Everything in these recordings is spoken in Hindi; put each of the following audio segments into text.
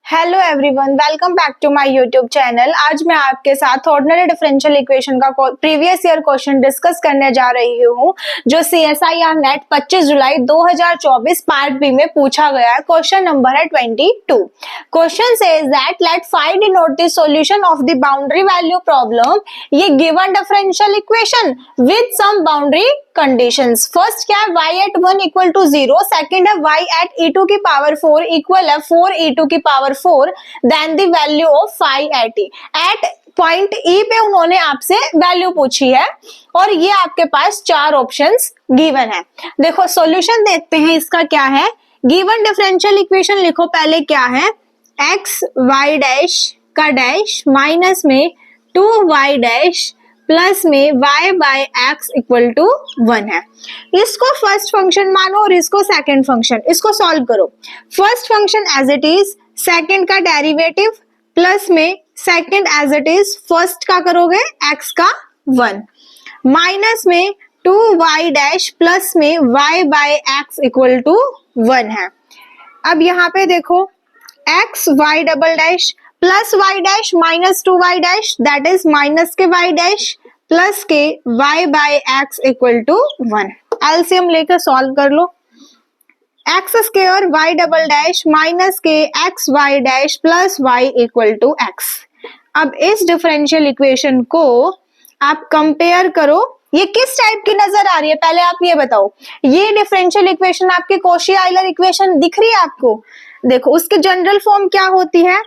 Hello everyone, welcome back to my YouTube channel. आज मैं आपके साथ ऑर्डिनरी डिफरेंशियल इक्वेशन का प्रीवियस ईयर क्वेश्चन डिस्कस करने जा रही हूँ, जो CSIR नेट 25 जुलाई 2024 पार्ट बी में पूछा गया है। क्वेश्चन नंबर है 22। Question says that let find not the solution of the boundary value problem. ये given differential equation with some boundary conditions. First क्या है, y at 1 equal to 0, second है y at e टू की पावर 4 इक्वल है 4 e टू की power 4 then the value of phi at e। At point E पे उन्होंने आपसे वैल्यू पूछी है और ये आपके पास चार ऑप्शंस गिवन है। देखो सॉल्यूशन देखते हैं इसका क्या है। गिवन डिफरेंशियल इक्वेशन लिखो पहले क्या है, x y डैश का डैश माइनस में 2y डैश प्लस में y by x equal to 1 है। इसको फर्स्ट फंक्शन मानो और इसको सेकंड फंक्शन। इसको सॉल्व करो। First function as it is, second का डेरिवेटिव प्लस में second as it is, first का करोगे x का 1 माइनस में 2y डैश प्लस में y by x equal to 1 है। अब यहाँ पे देखो x y double dash plus y dash minus 2y dash that is minus k y dash plus k y by x equal to 1। LCM लेकर सॉल्व कर लो। X square y double dash minus k x y dash plus y equal to x। अब इस डिफरेंशियल इक्वेशन को आप कंपेयर करो। ये किस टाइप की नजर आ रही है पहले आप ये बताओ। ये डिफरेंशियल इक्वेशन आपके कॉशी-आइलर इक्वेशन दिख रही है आपको। देखो उसके जनरल फॉर्म क्या होती है,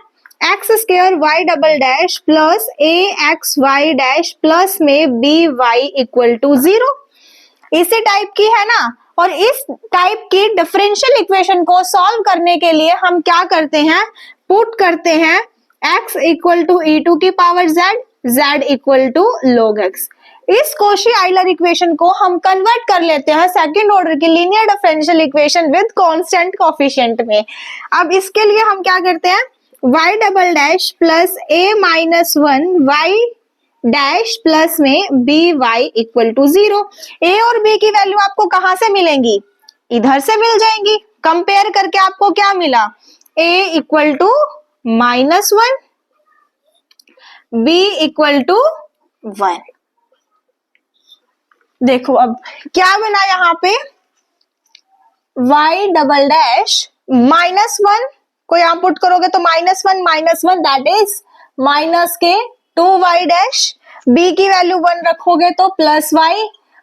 X square Y double dash plus A X Y dash plus में बी वाई इक्वल टू 0। इसी टाइप की है ना। और इस टाइप की डिफरेंशियल इक्वेशन को सॉल्व करने के लिए हम क्या करते हैं, पुट करते हैं x equal to E to की power z equal to log x। इस कॉशी-आइलर इक्वेशन को हम कन्वर्ट कर लेते हैं सेकंड ऑर्डर की linear differential equation with constant coefficient में। अब इसके लिए हम क्या करते हैं, y double dash plus a minus 1 y dash plus में B Y equal to 0। a और b की वैल्यू आपको कहां से मिलेंगी, इधर से मिल जाएंगी। कंपेयर करके आपको क्या मिला, a equal to -1 b equal to 1। देखो अब क्या बना यहाँ पे, y डबल डैश -1 को यहाँ पुट करोगे तो -1 दैट इज माइनस के 2y डैश, b की वैल्यू 1 रखोगे तो प्लस y,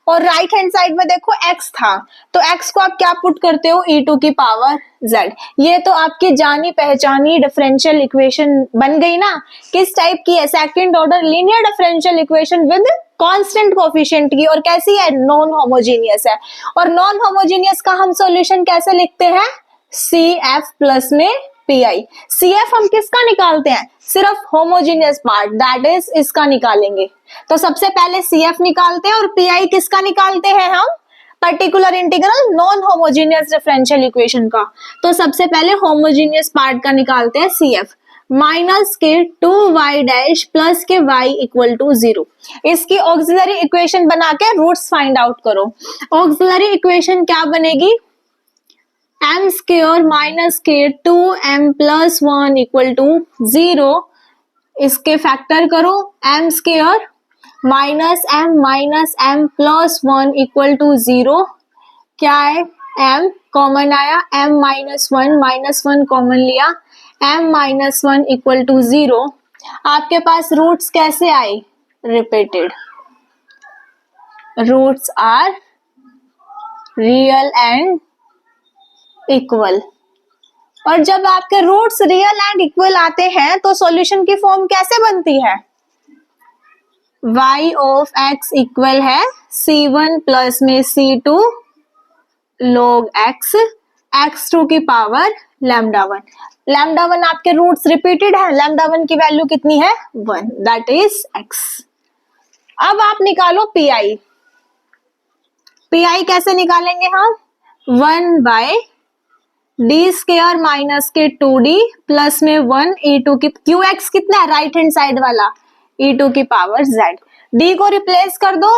और राइट हैंड साइड में देखो x था तो x को आप क्या पुट करते हो, e टू की पावर z। ये तो आपकी जानी पहचानी डिफरेंशियल इक्वेशन बन गई ना। किस टाइप की है, second order linear differential equation with constant coefficient की। और कैसी है, नॉन होमोजेनियस है। और नॉन होमोजेनियस का हम सॉल्यूशन कैसे लिखते हैं, CF प्लस में PI। CF हम किसका निकालते हैं, सिर्फ होमोजेनियस पार्ट दैट इज इसका निकालेंगे। तो सबसे पहले CF निकालते हैं और PI किसका निकालते हैं हम, particular integral non homogeneous differential equation का। तो सबसे पहले होमोजेनियस पार्ट का निकालते हैं CF, माइनस के 2y dash plus k y equal to 0। इसकी ऑक्सिलरी इक्वेशन बना के रूट्स फाइंड आउट करो। ऑक्सिलरी इक्वेशन क्या बनेगी, m स्क्वायर माइनस के 2m प्लस 1 इक्वल टू 0। इसके फैक्टर करो, m square minus m plus 1 equal to 0। क्या है, m कॉमन आया, m माइनस 1 कॉमन लिया, m माइनस 1 इक्वल टू 0। आपके पास रूट्स कैसे आए, repeated. Roots are real and equal. और जब आपके रूट्स रियल एंड इक्वल आते हैं तो सॉल्यूशन की फॉर्म कैसे बनती है, y ऑफ x इक्वल है c1 प्लस में c2 log x x2 की पावर लैम्डा 1। लैम्डा 1 आपके रूट्स रिपीटेड है, लैम्डा 1 की वैल्यू कितनी है, 1 दैट इज x। अब आप निकालो PI। PI कैसे निकालेंगे हम, 1 बाय डी स्क्वायर माइनस के 2d प्लस में 1 e2 की, qx कितना है राइट हैंड साइड वाला, e2 की पावर z। d को रिप्लेस कर दो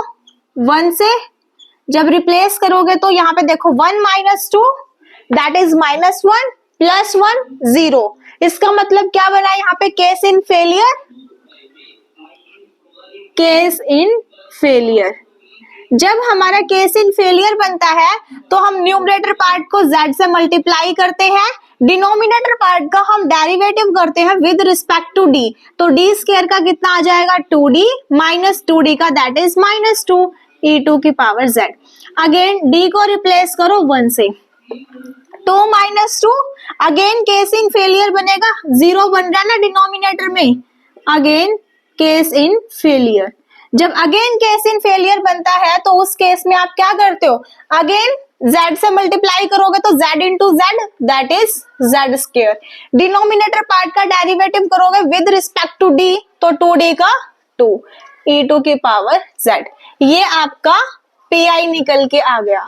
1 से। जब रिप्लेस करोगे तो यहाँ पे देखो 1 माइनस 2 दैट इज -1 प्लस 1 0। इसका मतलब क्या बना यहाँ पे, case in failure, case in failure. जब हमारा केस इन फेलियर बनता है तो हम न्यूमरेटर पार्ट को z से मल्टीप्लाई करते हैं, डिनोमिनेटर पार्ट का हम डेरिवेटिव करते हैं विद रिस्पेक्ट टू d। तो d स्क्वायर का कितना आ जाएगा 2d माइनस 2d का दैट इज -2 e2 की पावर z। अगेन d को रिप्लेस करो 1 से, 2 minus 2, again case in failure बनेगा, 0 बन रहा है ना डिनोमिनेटर में, अगेन केस इन फेलियर। जब अगेन केस इन फेलियर बनता है तो उस केस में आप क्या करते हो, अगेन z से मल्टीप्लाई करोगे तो z into Z that is z square. Denominator part का डेरिवेटिव करोगे विद रिस्पेक्ट टू d तो 2d का 2 e2 की पावर z। ये आपका pi निकल के आ गया।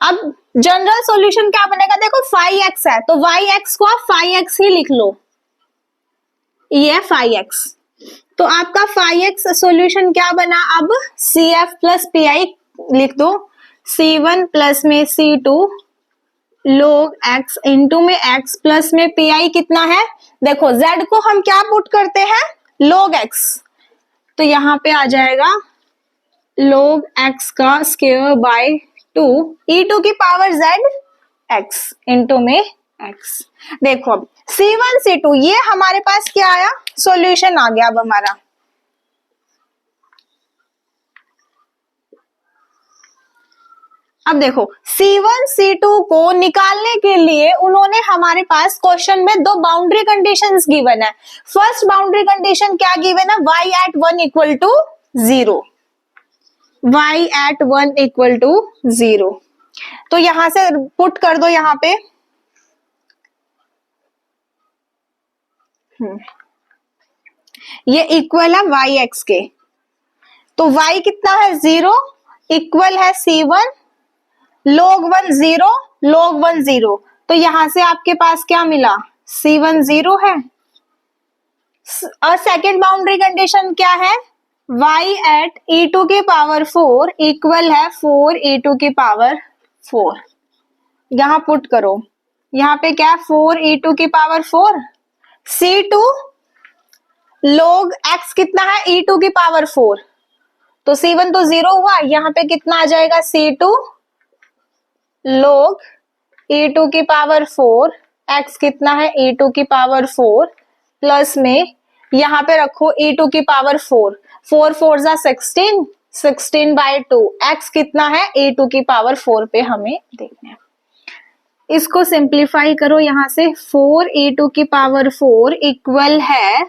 अब जनरल सॉल्यूशन क्या बनेगा, देखो 5x है तो yx को आप 5x ही लिख लो, ये 5x। तो आपका 5x सॉल्यूशन क्या बना, अब CF प्लस PI लिख दो, C1 प्लस में C2 log x इंटू में x प्लस में PI कितना है, देखो z को हम क्या पुट करते हैं log x, तो यहाँ पे आ जाएगा log x का स्क्वायर बाय 2 e2 की पावर z x इंटू में x। देखो अब C1 C2 ये हमारे पास क्या आया, सॉल्यूशन आ गया अब हमारा। अब देखो C1 C2 को निकालने के लिए उन्होंने हमारे पास क्वेश्चन में दो बाउंड्री कंडीशंस गिवन है। फर्स्ट बाउंड्री कंडीशन क्या गिवन है, y at 1 equal to 0, y at 1 equal to 0। तो यहां से पुट कर दो यहाँ पे, ये इक्वल है yx के, तो y कितना है 0, इक्वल है C1 log 1 0 log 1 0, तो यहां से आपके पास क्या मिला, C1 0 है। और सेकेंड बाउंड्री कंडीशन क्या है, y at e2 की पावर 4 इक्वल है 4 e2 की पावर 4। यहां पुट करो, यहाँ पे क्या 4 e2 की पावर 4, C2 log x कितना है e2 की पावर 4, तो C1 तो 0 हुआ, यहाँ पे कितना आ जाएगा C2 log e2 की पावर 4, x कितना है e2 की पावर 4 प्लस में यहाँ पे रखो e2 की पावर 4, 4 4 जा 16, 16 बाय 2, x कितना है e2 की पावर 4 पे हमें देखना है। इसको सिंप्लीफाई करो, यहां से 4 e2 की पावर 4 इक्वल है,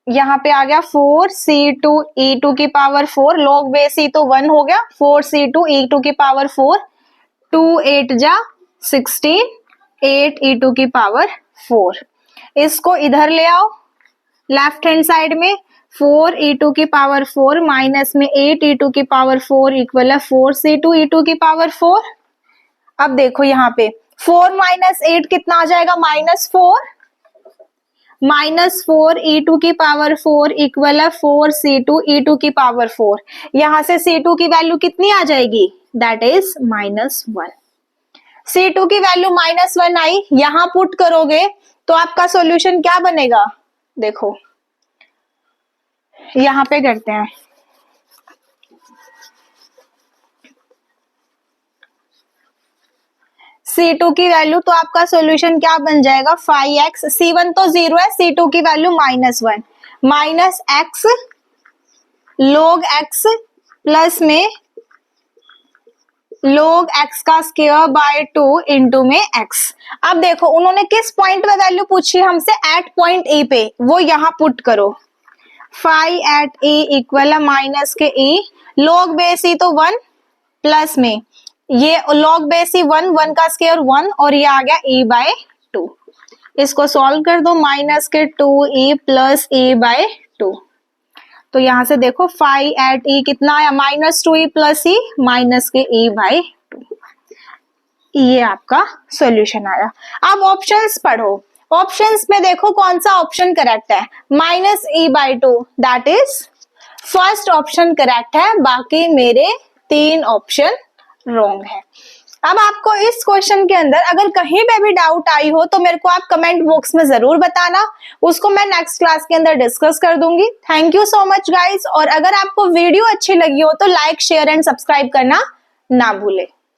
यहाँ पे आ गया 4 c2 e2 की पावर 4, log बेस e तो 1 हो गया, 4 c2 e2 की पावर 4, 2 8 जा 16, 8 e2 की पावर 4। इसको इधर ले आओ लेफ्ट हैंड साइड में, 4 e2 की पावर 4 माइनस में 8 e2 की पावर 4 इक्वल है 4 c2 e2 की पावर 4। अब देखो यहाँ पे 4 माइनस 8 कितना आ जाएगा, -4, -4 e2 की पावर 4 इक्वल है 4 c2 e2 की पावर 4। यहां से c2 की वैल्यू कितनी आ जाएगी, दैट इज -1। c2 की वैल्यू -1 आई, यहां पुट करोगे तो आपका सॉल्यूशन क्या बनेगा, देखो यहां पे करते हैं, C2 की वैल्यू तो आपका सॉल्यूशन क्या बन जाएगा 5x, C1 तो 0 है, C2 की value -1 minus x log x plus में log x का स्क्वायर बाय 2 इंटू में x। अब देखो उन्होंने किस पॉइंट पे वैल्यू पूछी हमसे, एट पॉइंट ए पे, वो यहां पुट करो, 5 एट ए इक्वल है माइनस के e, log बेस e तो 1 प्लस में ये log बेस e 1, 1 का स्क्वायर 1 और ये आ गया e बाय 2। इसको सॉल्व कर दो, माइनस के 2e प्लस e बाय 2। तो यहां से देखो 5 एट e कितना आया, -2e प्लस e माइनस के e बाय 2। ये आपका सॉल्यूशन आया। अब ऑप्शंस पढ़ो, ऑप्शंस में देखो कौन सा ऑप्शन करेक्ट है, -e/2 that is first option correct है, बाकी मेरे 3 ऑप्शन रॉन्ग है। अब आपको इस क्वेश्चन के अंदर अगर कहीं पे भी डाउट आई हो तो मेरे को आप कमेंट बॉक्स में जरूर बताना, उसको मैं नेक्स्ट क्लास के अंदर डिस्कस कर दूंगी। Thank you so much guys, और अगर आपको वीडियो अच्छी लगी हो तो लाइक शेयर एंड सब्सक्राइब करना ना भूले।